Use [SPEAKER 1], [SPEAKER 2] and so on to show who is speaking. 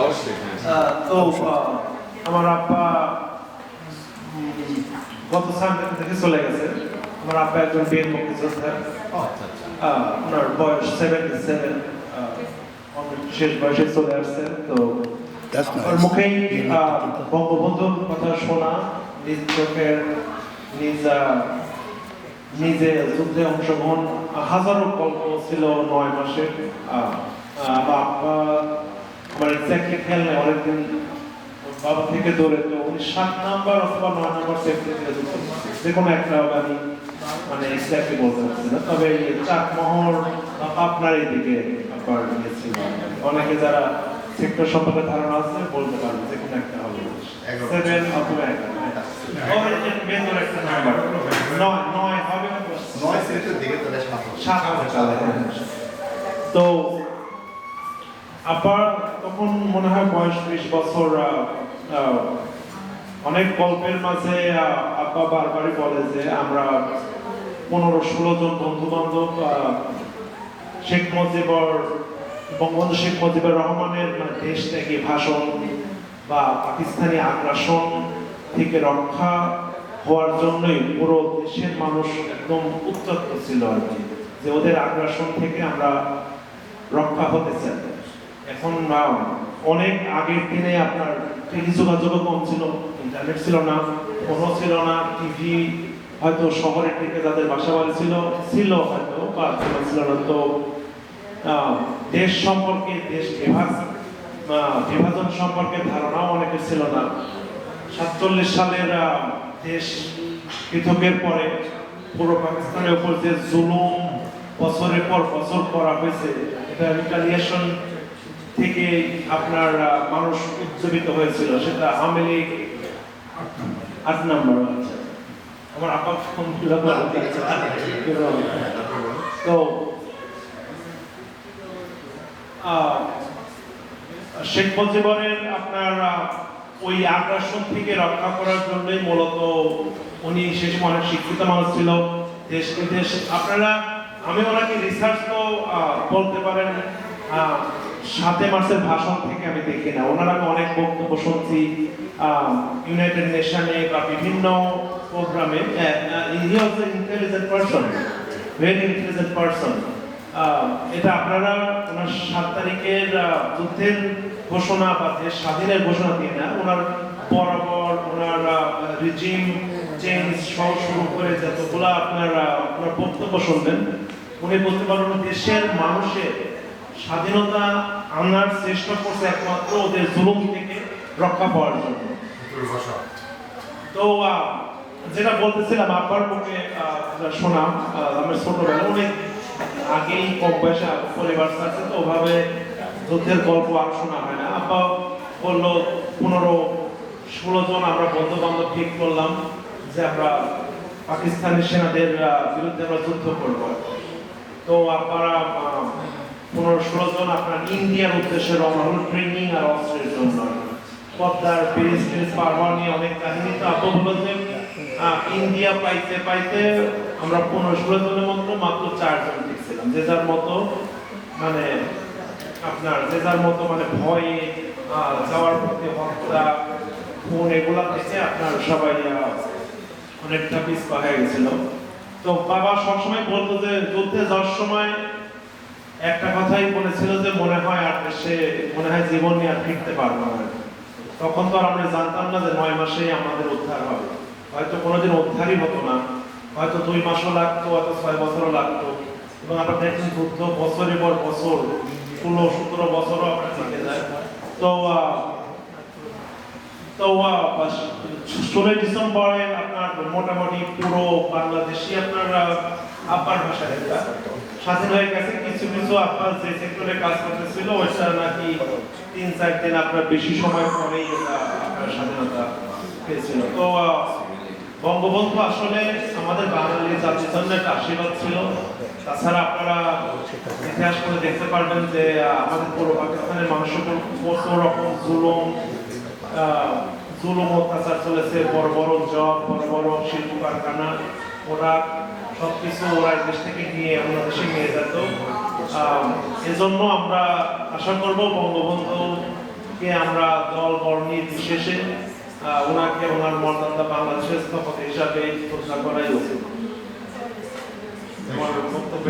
[SPEAKER 1] অবশ্যই।
[SPEAKER 2] তো আমার আব্বা গত সানডে থেকে চলে গেছে। আমার আব্বা একজন বীর মুক্তিযোদ্ধা। ওনার বয়স 77, শেষ বয়সে চলে আসছে। তো ওর মুখেই বঙ্গবন্ধুর কথা শোনা, নিজ চোখের নিজে যুদ্ধে অংশগ্রহণ, হাজারো গল্প ছিল 9 মাসে। আমার আব্বা আমার এক্স্যাক্টলি খেয়াল নেই, অনেকদিন বাবা থেকে দৌড়ে, তো উনি 7 নাম্বার অথবা 9 নাম্বার সেক্টর থেকে যুক্ত, যে কোনো একটা আমি মানে এক্স্যাক্টলি বলতে পারছি না। তবে চাকমোহর আপনার এইদিকে আবার গিয়েছিল। অনেকে যারা সেক্টর সম্পর্কে ধারণা আছে বলতে পারবে যে কোনো একটা হবে 7 অথবা 11 মেজর একটা নাম্বার 9 হবে
[SPEAKER 3] 9 সেক্টর দিকে চলে আসে মাত্র
[SPEAKER 2] 7 হবে চলে। তো আবার তখন মনে হয় বয়স 20 বছর। অনেক গল্পের মাঝে আব্বা বারবারই বলে যে আমরা 15-16 জন বন্ধু বান্ধব শেখ মুজিবুর বঙ্গবন্ধু শেখ মুজিবুর রহমানের মানে দেশ থেকে ভাষণ বা পাকিস্তানি আগ্রাসন থেকে রক্ষা হওয়ার জন্যই পুরো দেশের মানুষ একদম উত্তপ্ত ছিল আর কি, যে ওদের আগ্রাসন থেকে আমরা রক্ষা হতে চাই। এখন অনেক আগের দিনে আপনার টেলি যোগাযোগ কম ছিল, ইন্টারনেট ছিল না, ফোনও ছিল না, টিভি হয়তো শহরের দিকে যাদের বাসা বাড়ি ছিল হয়তো বা ছিল না। তো দেশ সম্পর্কে, দেশ বিভাজন সম্পর্কে ধারণাও অনেকের ছিল না। 47 সালের দেশ পৃথকের পরে পুরো পাকিস্তানের উপর যে জুলুম বছরের পর বছর করা হয়েছে, এটা রিটালিয়েশন থেকে আপনার মানুষ উজ্জীবিত হয়েছিল। সেটা আওয়ামী লীগ 8 নম্বর আছে আমার আপা ফোন তো শেখ মুজিবুরের আপনার ওই আগ্রাসন থেকে রক্ষা করার জন্যই মূলত উনি শেষ অনেক শিক্ষিত মানুষ ছিল, দেশ বিদেশ আপনারা, আমি ওনাকে রিসার্চ তো বলতে পারেন 7 মার্চের ভাষণ থেকে আমি দেখি না, ওনার আমি অনেক বক্তব্য শুনছি ইউনাইটেড নেশনে বা বিভিন্ন প্রোগ্রামে। He was an intelligent person, very intelligent person. এটা আপনারা ওনার 7 তারিখের যুদ্ধের ঘোষণা বা দেশ স্বাধীনের ঘোষণা দিয়ে না, ওনার বরাবর ওনার রিজিম চেঞ্জ সহ শুরু করে যতগুলো আপনার বক্তব্য শুনবেন, উনি বলতে পারবেন দেশের মানুষের স্বাধীনতা আনার চেষ্টা করছে একমাত্র ওদের জুলুম থেকে রক্ষা পাওয়ার জন্য। তো যেটা বলতেছিলাম আব্বার মুখে শোনা, আমার ছোটবেলা অনেক আগেই কম বয়সে পরিবার আছে, তো ওভাবে যুদ্ধের গল্প আর শোনা হয় না। আব্বা বললো 15-16 জন আমরা বন্ধু বান্ধব ঠিক করলাম যে আমরা পাকিস্তানি সেনাদের বিরুদ্ধে আমরা যুদ্ধ করবো। তো আপনারা 15-16 জন আপনার ইন্ডিয়ার উদ্দেশ্যে রওনা হল ট্রেনিং আর অস্ত্রের জন্য। পদ্মার ব্রিজ পার হওয়া নিয়ে অনেক কাহিনী। তো আব্বা বলল যে ইন্ডিয়া পাইতে পাইতে আমরা 15-16 জনের মধ্যে মাত্র 4 জন দেখছিলাম, যে যার মতো মানে আপনার যে যার মতো মানে ভয়ে যাওয়ার প্রতি হত্যা খুন এগুলা থেকে আপনার সবাই অনেকটা পিছপা হয়ে গেছিল। তো বাবা সবসময় বলতো যে যুদ্ধে যাওয়ার সময় একটা কথাই বলেছিল যে মনে হয় আর দেশে মনে হয় জীবন নিয়ে আর ফিরতে পারবো না। তখন তো আর আমরা জানতাম না যে 9 মাসেই আমাদের উদ্ধার হবে, হয়তো কোনোদিন উদ্ধারই হতো না, হয়তো 2 মাসও লাগতো, হয়তো 6 বছরও লাগতো। এবং আমরা দেখছি যুদ্ধ বছরের পর বছর 16-17 বছরও আপনার থেকে যায়। তো 16 ডিসেম্বরে আপনার মোটামুটি পুরো বাংলাদেশি আপনার আব্বার ভাষায় স্বাধীন হয়ে গেছে। কিছু কিছু আপনার যে সেক্টরে কাজ করতেছিল ওইটা নাকি 3-4 দিন আপনার বেশি সময় পরেই আপনার স্বাধীনতা পেয়েছিল। তো বঙ্গবন্ধু আসলে আমাদের বাঙালি জাতির জন্য একটা আশীর্বাদ ছিল। তাছাড়া আপনারা ইতিহাস করে দেখতে পারবেন যে আমাদের পুরো পাকিস্তানের মানুষের কত রকম জুলুম অত্যাচার চলেছে, বড় বড় জব, বড় বড় শিল্প কারখানা, ওরা সবকিছু ওরা দেশ থেকে নিয়ে অন্য দেশে নিয়ে যেত। এজন্য আমরা আশা করব বঙ্গবন্ধু কে আমরা দল বর্ণ নির্বিশেষে ওনাকে ওনার মর্যাদা বাংলাদেশের স্থপতি হিসাবে শ্রদ্ধা করাই উচিত। আমার বক্তব্য